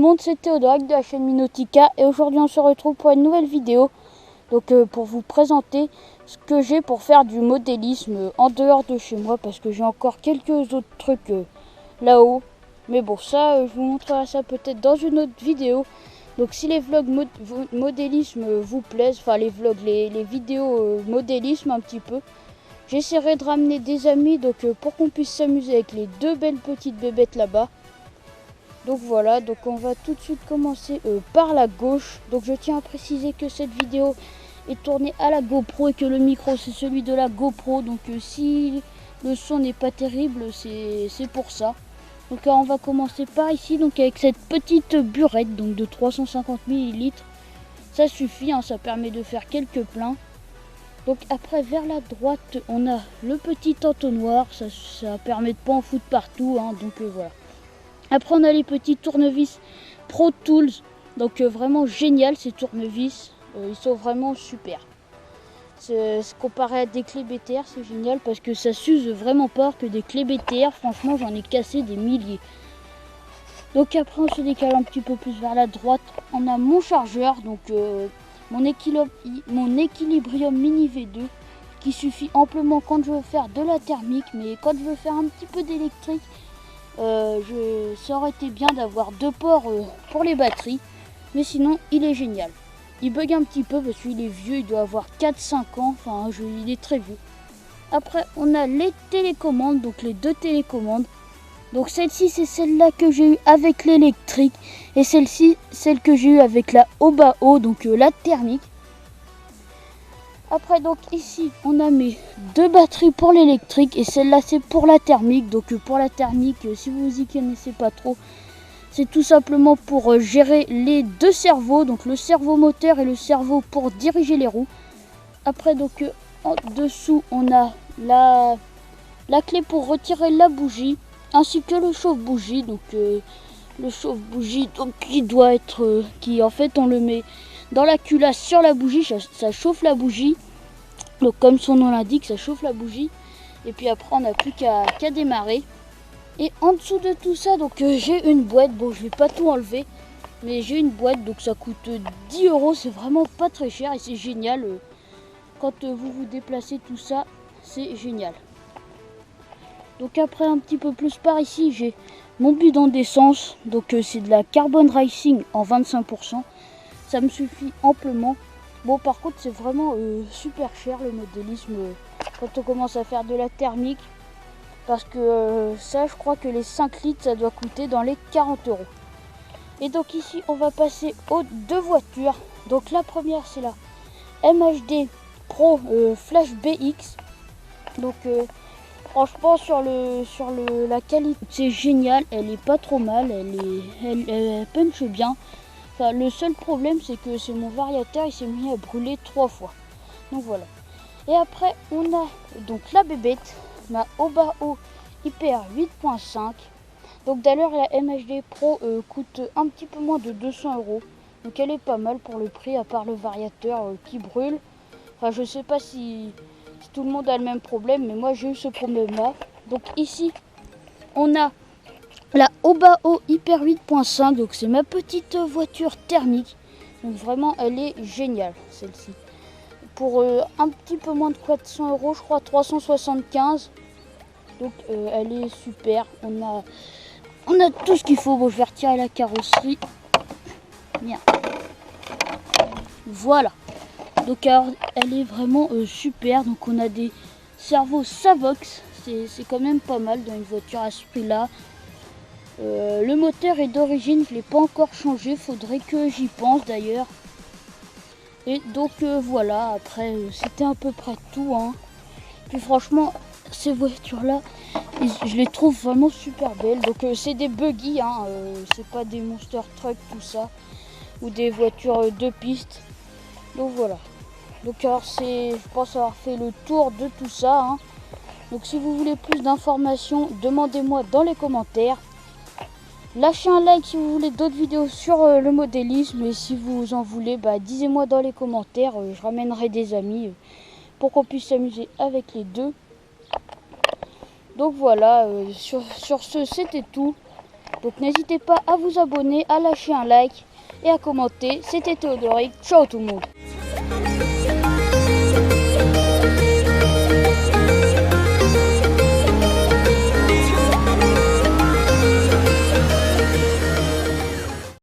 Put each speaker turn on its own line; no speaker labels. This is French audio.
monde, c'est Théodoric de la chaîne Minautica et aujourd'hui on se retrouve pour une nouvelle vidéo. Donc pour vous présenter ce que j'ai pour faire du modélisme en dehors de chez moi parce que j'ai encore quelques autres trucs là-haut. Mais bon, ça je vous montrerai ça peut-être dans une autre vidéo. Donc si les vlogs modélisme vous plaisent, enfin les vlogs, les vidéos modélisme un petit peu, j'essaierai de ramener des amis donc pour qu'on puisse s'amuser avec les deux belles petites bébêtes là-bas. Donc voilà, donc on va tout de suite commencer par la gauche. Donc je tiens à préciser que cette vidéo est tournée à la GoPro et que le micro c'est celui de la GoPro. Donc si le son n'est pas terrible, c'est pour ça. Donc on va commencer par ici, donc avec cette petite burette donc de 350 ml. Ça suffit, hein, ça permet de faire quelques pleins. Donc après vers la droite on a le petit entonnoir, ça permet de pas en foutre partout, hein, donc voilà. Après on a les petits tournevis Pro Tools, donc vraiment génial ces tournevis, ils sont vraiment super. Comparé à des clés BTR c'est génial parce que ça s'use vraiment pas que des clés BTR, franchement j'en ai cassé des milliers. Donc après on se décale un petit peu plus vers la droite, on a mon chargeur, donc mon Equilibrium Mini V2 qui suffit amplement quand je veux faire de la thermique, mais quand je veux faire un petit peu d'électrique, ça aurait été bien d'avoir deux ports pour les batteries, mais sinon il est génial. Il bug un petit peu parce qu'il est vieux, il doit avoir 4-5 ans, enfin il est très vieux. Après on a les télécommandes, donc les deux télécommandes. Donc celle-ci c'est celle-là que j'ai eu avec l'électrique et celle-ci celle que j'ai eu avec la Obao, donc la thermique. Après donc ici on a mes deux batteries pour l'électrique et celle-là c'est pour la thermique. Donc pour la thermique, si vous y connaissez pas trop, c'est tout simplement pour gérer les deux cerveaux, donc le cerveau moteur et le cerveau pour diriger les roues. Après donc en dessous on a la clé pour retirer la bougie ainsi que le chauffe-bougie. Donc le chauffe-bougie donc qui doit être qui en fait on le met dans la culasse sur la bougie, ça chauffe la bougie. Donc comme son nom l'indique, ça chauffe la bougie. Et puis après on n'a plus qu'à démarrer. Et en dessous de tout ça, donc j'ai une boîte. Bon, je vais pas tout enlever, mais j'ai une boîte, donc ça coûte 10 €. C'est vraiment pas très cher et c'est génial. Quand vous vous déplacez tout ça, c'est génial. Donc après un petit peu plus par ici, j'ai mon bidon d'essence. Donc c'est de la Carbon Racing en 25%. Ça me suffit amplement. Bon par contre c'est vraiment super cher le modélisme quand on commence à faire de la thermique. Parce que ça je crois que les 5 litres ça doit coûter dans les 40 €. Et donc ici on va passer aux deux voitures. Donc la première c'est la MHD Pro Flash BX. Donc franchement sur la qualité c'est génial, elle est pas trop mal, elle punch bien. Enfin, le seul problème c'est que c'est mon variateur, il s'est mis à brûler 3 fois. Donc voilà. Et après on a donc la bébête, ma Obao Hyper 8.5. Donc d'ailleurs la MHD Pro coûte un petit peu moins de 200 €. Donc elle est pas mal pour le prix, à part le variateur qui brûle. Enfin je sais pas si tout le monde a le même problème, mais moi j'ai eu ce problème là. Donc ici on a la Obao Hyper 8.5, donc c'est ma petite voiture thermique. Donc vraiment elle est géniale celle-ci. Pour un petit peu moins de 400 €, je crois 375. Donc elle est super. On a tout ce qu'il faut. Bon, je vais retirer la carrosserie. Bien. Voilà. Donc alors, elle est vraiment super. Donc on a des cerveaux Savox. C'est quand même pas mal dans une voiture à ce prix-là. Le moteur est d'origine, je ne l'ai pas encore changé. Faudrait que j'y pense d'ailleurs. Et donc voilà, après c'était à peu près tout, hein. Puis franchement ces voitures là je les trouve vraiment super belles. Donc c'est des buggy, hein, c'est pas des monster truck tout ça, ou des voitures deux pistes. Donc voilà. Donc alors je pense avoir fait le tour de tout ça, hein. Donc si vous voulez plus d'informations, demandez-moi dans les commentaires. Lâchez un like si vous voulez d'autres vidéos sur le modélisme. Et si vous en voulez, dites-moi dans les commentaires. Je ramènerai des amis pour qu'on puisse s'amuser avec les deux. Donc voilà, sur ce c'était tout. Donc n'hésitez pas à vous abonner, à lâcher un like et à commenter. C'était Théodoric, ciao tout le monde.